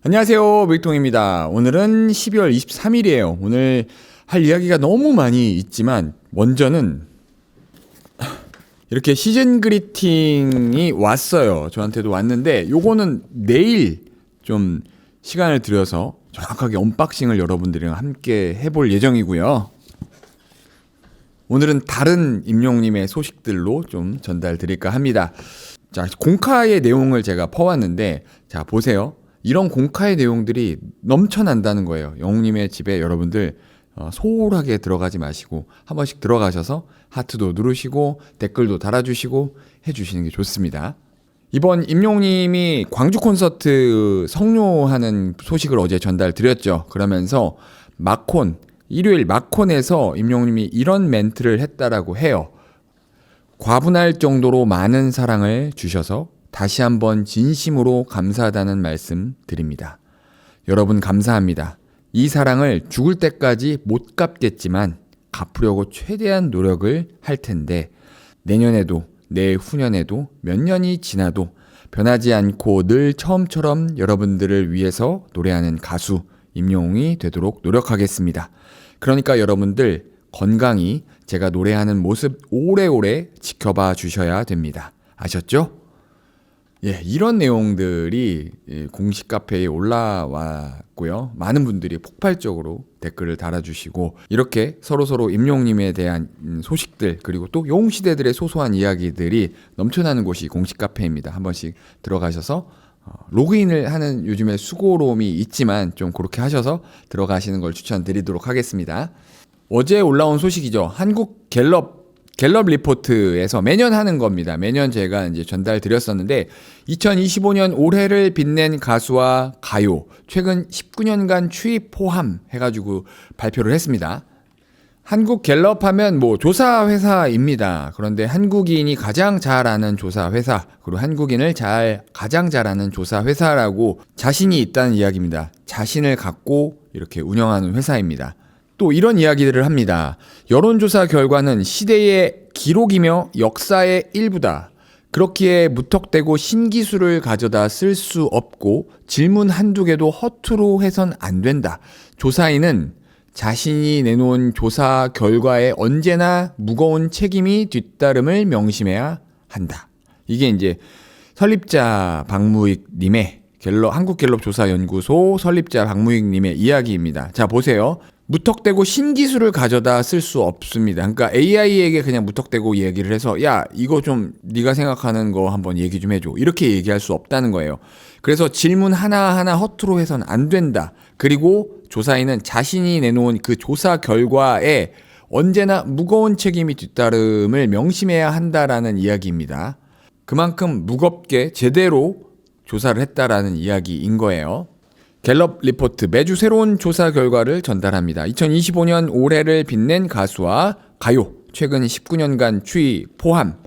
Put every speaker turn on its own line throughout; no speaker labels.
안녕하세요, 밀통입니다. 오늘은 12월 23일이에요. 오늘 할 이야기가 너무 많이 있지만 먼저는 이렇게 시즌 그리팅이 왔어요. 저한테도 왔는데 요거는 내일 좀 시간을 들여서 정확하게 언박싱을 여러분들이랑 함께 해볼 예정이고요. 오늘은 다른 임용님의 소식들로 좀 전달 드릴까 합니다. 자, 공카의 내용을 제가 퍼왔는데, 자, 보세요. 이런 공카의 내용들이 넘쳐난다는 거예요. 영웅님의 집에 여러분들 소홀하게 들어가지 마시고 한 번씩 들어가셔서 하트도 누르시고 댓글도 달아주시고 해주시는 게 좋습니다. 이번 임용님이 광주 콘서트 성료하는 소식을 어제 전달드렸죠. 그러면서 일요일 마콘에서 임용님이 이런 멘트를 했다라고 해요. 과분할 정도로 많은 사랑을 주셔서 다시 한번 진심으로 감사하다는 말씀 드립니다. 여러분 감사합니다. 이 사랑을 죽을 때까지 못 갚겠지만 갚으려고 최대한 노력을 할 텐데 내년에도 내후년에도 몇 년이 지나도 변하지 않고 늘 처음처럼 여러분들을 위해서 노래하는 가수 임영웅이 되도록 노력하겠습니다. 그러니까 여러분들 건강히 제가 노래하는 모습 오래오래 지켜봐 주셔야 됩니다. 아셨죠? 예, 이런 내용들이 공식 카페에 올라왔고요. 많은 분들이 폭발적으로 댓글을 달아주시고 이렇게 서로서로 임용님에 대한 소식들 그리고 또 영웅시대들의 소소한 이야기들이 넘쳐나는 곳이 공식 카페입니다. 한 번씩 들어가셔서 로그인을 하는 요즘에 수고로움이 있지만 좀 그렇게 하셔서 들어가시는 걸 추천드리도록 하겠습니다. 어제 올라온 소식이죠. 한국 갤럽 리포트에서 매년 하는 겁니다. 매년 제가 이제 전달드렸었는데 2025년 올해를 빛낸 가수와 가요 최근 19년간 추입 포함 해가지고 발표를 했습니다. 한국 갤럽 하면 조사 회사입니다. 그런데 한국인이 가장 잘 아는 조사 회사 그리고 한국인을 가장 잘 아는 조사 회사라고 자신이 있다는 이야기입니다. 자신을 갖고 이렇게 운영하는 회사입니다. 또 이런 이야기들을 합니다. 여론조사 결과는 시대의 기록이며 역사의 일부다. 그렇기에 무턱대고 신기술을 가져다 쓸 수 없고 질문 한두 개도 허투루 해선 안 된다. 조사인은 자신이 내놓은 조사 결과에 언제나 무거운 책임이 뒤따름을 명심해야 한다. 이게 이제 설립자 박무익님의 한국갤럽조사연구소 설립자 박무익님의 이야기입니다. 자, 보세요. 무턱대고 신기술을 가져다 쓸 수 없습니다. 그러니까 AI에게 그냥 무턱대고 얘기를 해서 야, 이거 좀 네가 생각하는 거 한번 얘기 좀 해줘. 이렇게 얘기할 수 없다는 거예요. 그래서 질문 하나하나 허투루 해서는 안 된다. 그리고 조사인은 자신이 내놓은 그 조사 결과에 언제나 무거운 책임이 뒤따름을 명심해야 한다라는 이야기입니다. 그만큼 무겁게 제대로 조사를 했다라는 이야기인 거예요. 갤럽 리포트 매주 새로운 조사 결과를 전달합니다. 2025년 올해를 빛낸 가수와 가요 최근 19년간 추이 포함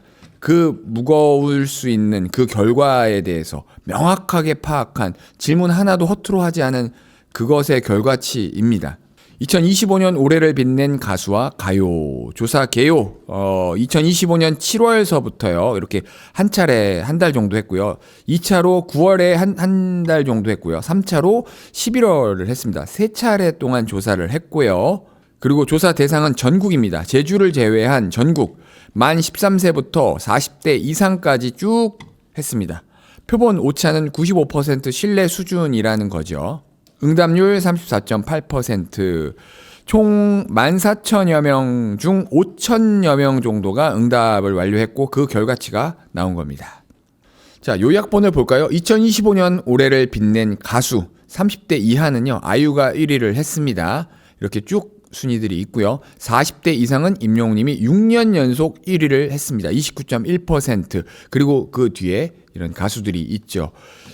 그 무거울 수 있는 그 결과에 대해서 명확하게 파악한 질문 하나도 허투루 하지 않은 그것의 결과치입니다. 2025년 올해를 빛낸 가수와 가요 조사 개요 2025년 7월서부터요 이렇게 한 차례 한 달 정도 했고요. 2차로 9월에 한 달 정도 했고요. 3차로 11월을 했습니다. 3차례 동안 조사를 했고요. 그리고 조사 대상은 전국입니다. 제주를 제외한 전국 만 13세부터 40대 이상까지 쭉 했습니다. 표본 오차는 95% 신뢰 수준이라는 거죠. 응답률 34.8%, 총 14,000여 명 중 5,000여 명 정도가 응답을 완료했고 그 결과치가 나온 겁니다. 자, 요약본을 볼까요? 2025년 올해를 빛낸 가수 30대 이하는요, 아이유가 1위를 했습니다. 이렇게 쭉 순위들이 있고요. 40대 이상은 임영웅님이 6년 연속 1위를 했습니다. 29.1%. 그리고 그 뒤에 이런 가수들이 있죠.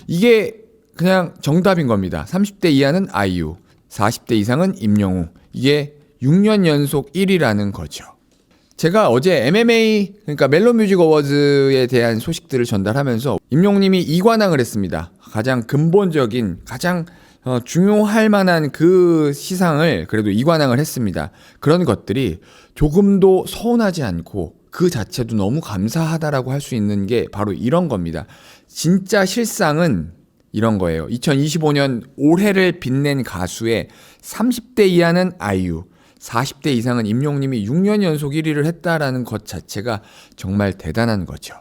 이게 그냥 정답인 겁니다. 30대 이하는 아이유, 40대 이상은 임영웅. 이게 6년 연속 1위라는 거죠. 제가 어제 MMA, 그러니까 멜로뮤직 어워즈에 대한 소식들을 전달하면서 임영웅님이 2관왕을 했습니다. 가장 근본적인, 가장 중요할 만한 그 시상을 그래도 2관왕을 했습니다. 그런 것들이 조금도 서운하지 않고 그 자체도 너무 감사하다라고 할 수 있는 게 바로 이런 겁니다. 진짜 실상은 이런 거예요. 2025년 올해를 빛낸 가수의 30대 이하는 아이유, 40대 이상은 임영웅님이 6년 연속 1위를 했다라는 것 자체가 정말 대단한 거죠.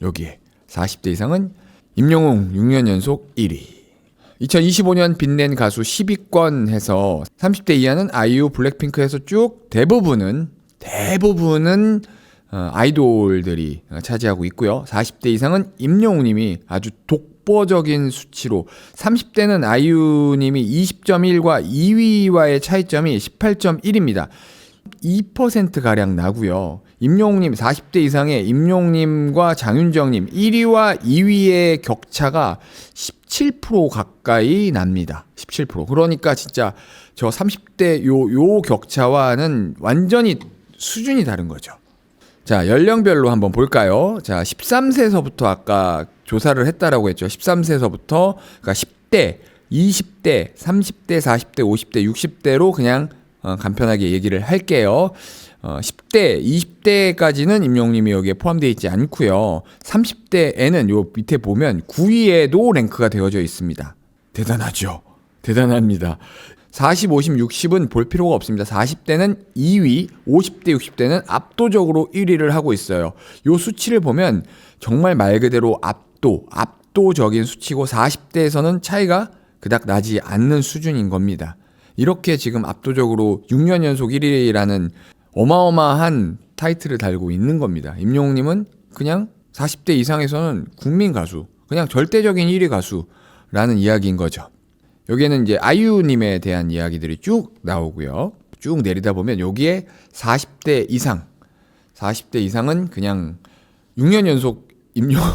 여기에 40대 이상은 임영웅 6년 연속 1위. 2025년 빛낸 가수 10위권 해서 30대 이하는 아이유, 블랙핑크에서 쭉 대부분은 아이돌들이 차지하고 있고요. 40대 이상은 임영웅님이 아주 독보적인 수치로 30대는 아이유님이 20.1과 2위와의 차이점이 18.1입니다. 2%가량 나고요. 임영웅님 40대 이상의 임영웅님과 장윤정님 1위와 2위의 격차가 17% 가까이 납니다. 17%. 그러니까 진짜 저 30대 요 격차와는 완전히 수준이 다른 거죠. 자, 연령별로 한번 볼까요? 자, 13세서부터 아까 조사를 했다라고 했죠. 13세서부터 그러니까 10대, 20대, 30대, 40대, 50대, 60대로 그냥 간편하게 얘기를 할게요. 10대, 20대까지는 임영웅님이 여기에 포함되어 있지 않고요. 30대에는 요 밑에 보면 9위에도 랭크가 되어져 있습니다. 대단하죠? 대단합니다. 40, 50, 60은 볼 필요가 없습니다. 40대는 2위, 50대, 60대는 압도적으로 1위를 하고 있어요. 요 수치를 보면 정말 말 그대로 압도적인 수치고 40대에서는 차이가 그닥 나지 않는 수준인 겁니다. 이렇게 지금 압도적으로 6년 연속 1위라는 어마어마한 타이틀을 달고 있는 겁니다. 임영웅님은 그냥 40대 이상에서는 국민 가수, 그냥 절대적인 1위 가수라는 이야기인 거죠. 여기에는 이제 아이유님에 대한 이야기들이 쭉 나오고요. 쭉 내리다 보면 여기에 40대 이상은 그냥 6년 연속 임영웅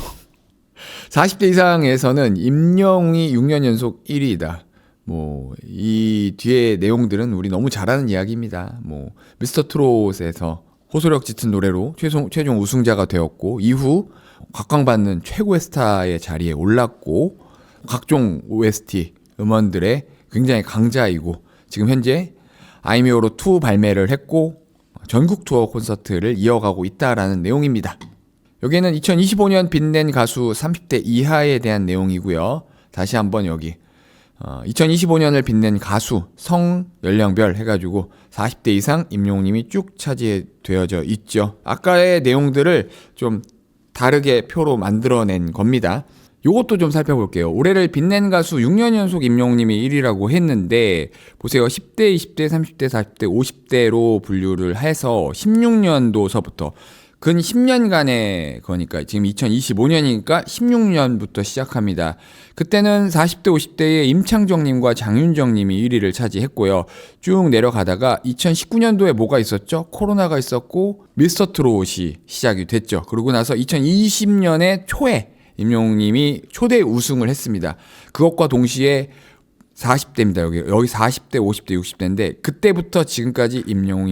40대 이상에서는 임영웅이 6년 연속 1위이다. 뭐 이 뒤에 내용들은 우리 너무 잘 아는 이야기입니다. 뭐 미스터 트롯에서 호소력 짙은 노래로 최종 우승자가 되었고 이후 각광받는 최고의 스타의 자리에 올랐고 각종 OST 음원들의 굉장히 강자이고 지금 현재 아이미오로 2 발매를 했고 전국 투어 콘서트를 이어가고 있다라는 내용입니다. 여기에는 2025년 빛낸 가수 30대 이하에 대한 내용이고요. 다시 한번 여기 2025년을 빛낸 가수 성 연령별 해가지고 40대 이상 임영웅님이 쭉 차지되어져 있죠. 아까의 내용들을 좀 다르게 표로 만들어낸 겁니다. 요것도 좀 살펴볼게요. 올해를 빛낸 가수 6년 연속 임영웅님이 1위라고 했는데 보세요. 10대, 20대, 30대, 40대, 50대로 분류를 해서 16년도서부터 근 10년간의 거니까 지금 2025년이니까 16년부터 시작합니다. 그때는 40대, 50대의 임창정님과 장윤정님이 1위를 차지했고요. 쭉 내려가다가 2019년도에 뭐가 있었죠? 코로나가 있었고 미스터 트롯이 시작이 됐죠. 그러고 나서 2020년에 초에 임영웅님이 초대 우승을 했습니다. 그것과 동시에 40대입니다. 여기 40대, 50대, 60대인데 그때부터 지금까지 임영웅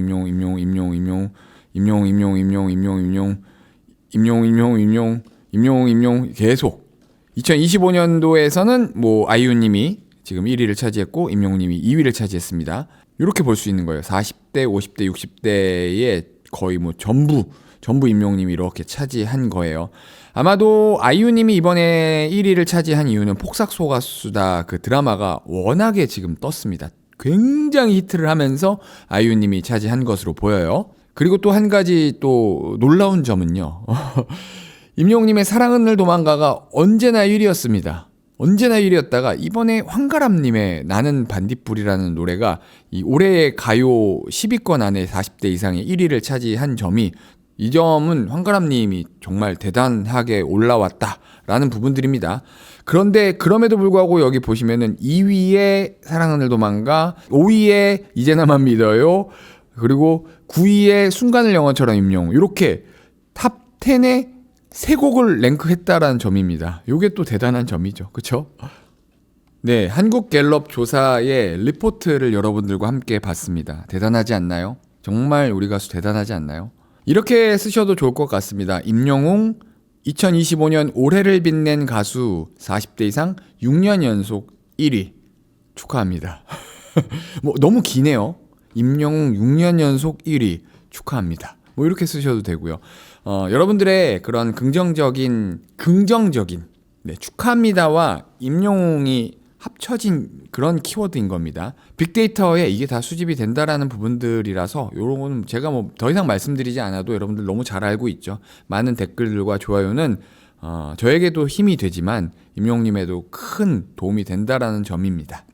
계속 2025년도에서는 뭐 아이유님이 지금 1위를 차지했고 임영웅님이 2위를 차지했습니다. 이렇게 볼 수 있는 거예요. 40대, 50대, 60대의 거의 뭐 전부 임영웅님이 이렇게 차지한 거예요. 아마도 아이유님이 이번에 1위를 차지한 이유는 폭삭소가수다 그 드라마가 워낙에 지금 떴습니다. 굉장히 히트를 하면서 아이유님이 차지한 것으로 보여요. 그리고 또 한 가지 또 놀라운 점은요. 임영웅님의 사랑은늘 도망가가 언제나 1위였습니다. 언제나 1위였다가 이번에 황가람님의 나는 반딧불이라는 노래가 이 올해의 가요 10위권 안에 40대 이상의 1위를 차지한 점이 이 점은 황가람님이 정말 대단하게 올라왔다라는 부분들입니다. 그런데 그럼에도 불구하고 여기 보시면은 2위에 사랑하늘 도망가, 5위에 이제 나만 믿어요, 그리고 9위에 순간을 영화처럼 임영웅 이렇게 탑 10에 3곡을 랭크했다라는 점입니다. 이게 또 대단한 점이죠. 그렇죠? 네, 한국갤럽 조사의 리포트를 여러분들과 함께 봤습니다. 대단하지 않나요? 정말 우리 가수 대단하지 않나요? 이렇게 쓰셔도 좋을 것 같습니다. 임영웅 2025년 올해를 빛낸 가수 40대 이상 6년 연속 1위 축하합니다. 뭐 너무 기네요. 임영웅 6년 연속 1위 축하합니다. 뭐 이렇게 쓰셔도 되고요. 여러분들의 그런 긍정적인 네, 축하합니다와 임영웅이 합쳐진 그런 키워드인 겁니다. 빅데이터에 이게 다 수집이 된다라는 부분들이라서 요런 거는 제가 뭐 더 이상 말씀드리지 않아도 여러분들 너무 잘 알고 있죠. 많은 댓글들과 좋아요는 저에게도 힘이 되지만 임영웅님에도 큰 도움이 된다라는 점입니다.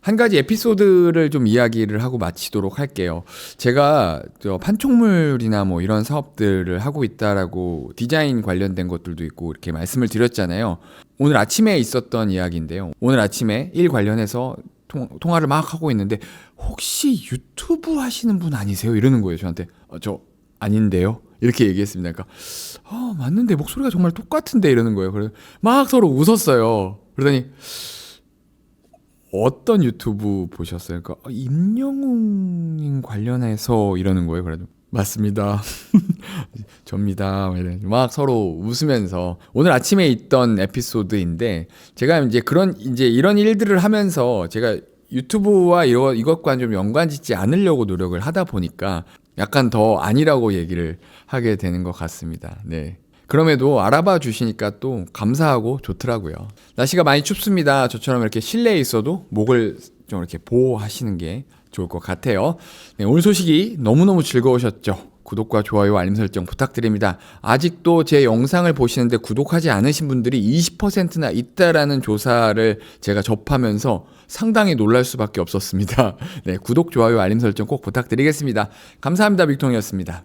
한 가지 에피소드를 좀 이야기를 하고 마치도록 할게요. 제가 판촉물이나 뭐 이런 사업들을 하고 있다라고 디자인 관련된 것들도 있고 이렇게 말씀을 드렸잖아요. 오늘 아침에 있었던 이야기인데요. 오늘 아침에 일 관련해서 통화를 막 하고 있는데 혹시 유튜브 하시는 분 아니세요? 이러는 거예요. 저한테. 저 아닌데요? 이렇게 얘기했습니다. 그러니까 맞는데 목소리가 정말 똑같은데 이러는 거예요. 그래서 막 서로 웃었어요. 그러더니 어떤 유튜브 보셨어요? 그러니까 임영웅님 관련해서 이러는 거예요. 그래도 맞습니다. 접니다. 막 서로 웃으면서 오늘 아침에 있던 에피소드인데 제가 이제 이런 일들을 하면서 제가 유튜브와 이것과 좀 연관짓지 않으려고 노력을 하다 보니까 약간 더 아니라고 얘기를 하게 되는 것 같습니다. 네. 그럼에도 알아봐 주시니까 또 감사하고 좋더라고요. 날씨가 많이 춥습니다. 저처럼 이렇게 실내에 있어도 목을 좀 이렇게 보호하시는 게 좋을 것 같아요. 네, 오늘 소식이 너무너무 즐거우셨죠? 구독과 좋아요, 알림 설정 부탁드립니다. 아직도 제 영상을 보시는데 구독하지 않으신 분들이 20%나 있다라는 조사를 제가 접하면서 상당히 놀랄 수밖에 없었습니다. 네, 구독, 좋아요, 알림 설정 꼭 부탁드리겠습니다. 감사합니다. 빅통이었습니다.